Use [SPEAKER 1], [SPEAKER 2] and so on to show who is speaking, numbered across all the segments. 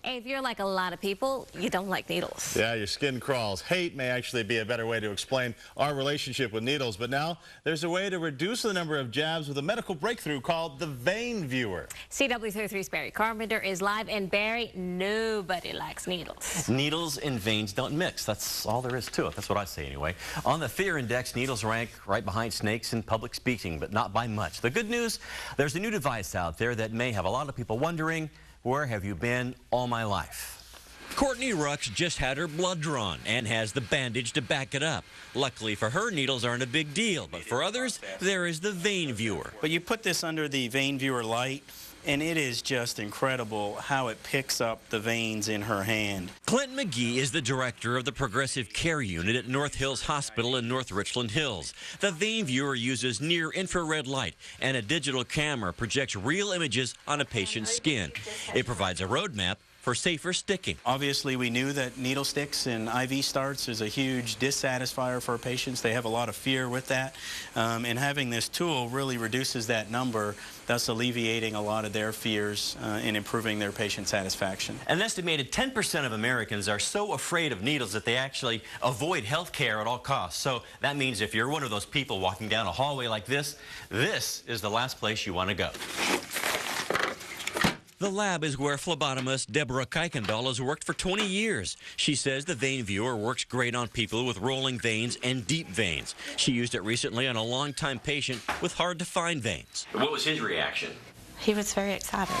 [SPEAKER 1] If you're like a lot of people, you don't like needles.
[SPEAKER 2] Yeah, your skin crawls. Hate may actually be a better way to explain our relationship with needles, but now there's a way to reduce the number of jabs with a medical breakthrough called the VeinViewer.
[SPEAKER 1] CW33's Barry Carpenter is live, and Barry, nobody likes needles.
[SPEAKER 3] Needles and veins don't mix. That's all there is to it. That's what I say anyway. On the fear index, needles rank right behind snakes in public speaking, but not by much. The good news, there's a new device out there that may have a lot of people wondering, where have you been all my life?
[SPEAKER 4] Courtney Rux just had her blood drawn and has the bandage to back it up. Luckily for her, needles aren't a big deal, but for others, there is the VeinViewer.
[SPEAKER 5] But you put this under the VeinViewer light, and it is just incredible how it picks up the veins in her hand.
[SPEAKER 4] Clint McGee is the director of the Progressive Care Unit at North Hills Hospital in North Richland Hills. The VeinViewer uses near-infrared light, and a digital camera projects real images on a patient's skin. It provides a roadmap for safer sticking.
[SPEAKER 5] Obviously, we knew that needle sticks and IV starts is a huge dissatisfier for patients. They have a lot of fear with that, and having this tool really reduces that number, thus alleviating a lot of their fears and improving their patient satisfaction.
[SPEAKER 3] An estimated 10% of Americans are so afraid of needles that they actually avoid health care at all costs. So that means if you're one of those people walking down a hallway like this, this is the last place you want to go.
[SPEAKER 4] The lab is where phlebotomist Deborah Kuykendall has worked for 20 years. She says the VeinViewer works great on people with rolling veins and deep veins. She used it recently on a longtime patient with hard-to-find veins.
[SPEAKER 3] What was his reaction?
[SPEAKER 6] He was very excited.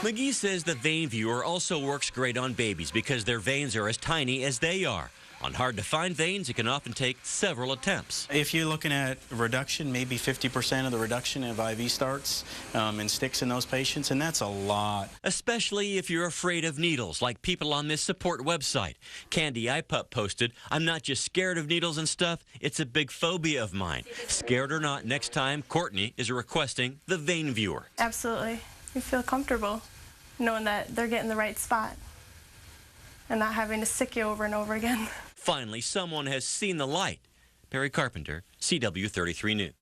[SPEAKER 4] McGee says the VeinViewer also works great on babies because their veins are as tiny as they are. On hard-to-find veins, it can often take several attempts.
[SPEAKER 5] If you're looking at reduction, maybe 50% of the reduction of IV starts and sticks in those patients, and that's a lot.
[SPEAKER 4] Especially if you're afraid of needles, like people on this support website. Candy iPup posted, "I'm not just scared of needles and stuff, it's a big phobia of mine." Scared or not, next time, Courtney is requesting the VeinViewer.
[SPEAKER 7] Absolutely. You feel comfortable knowing that they're getting the right spot and not having to stick you over and over again.
[SPEAKER 4] Finally, someone has seen the light. Barry Carpenter, CW33 News.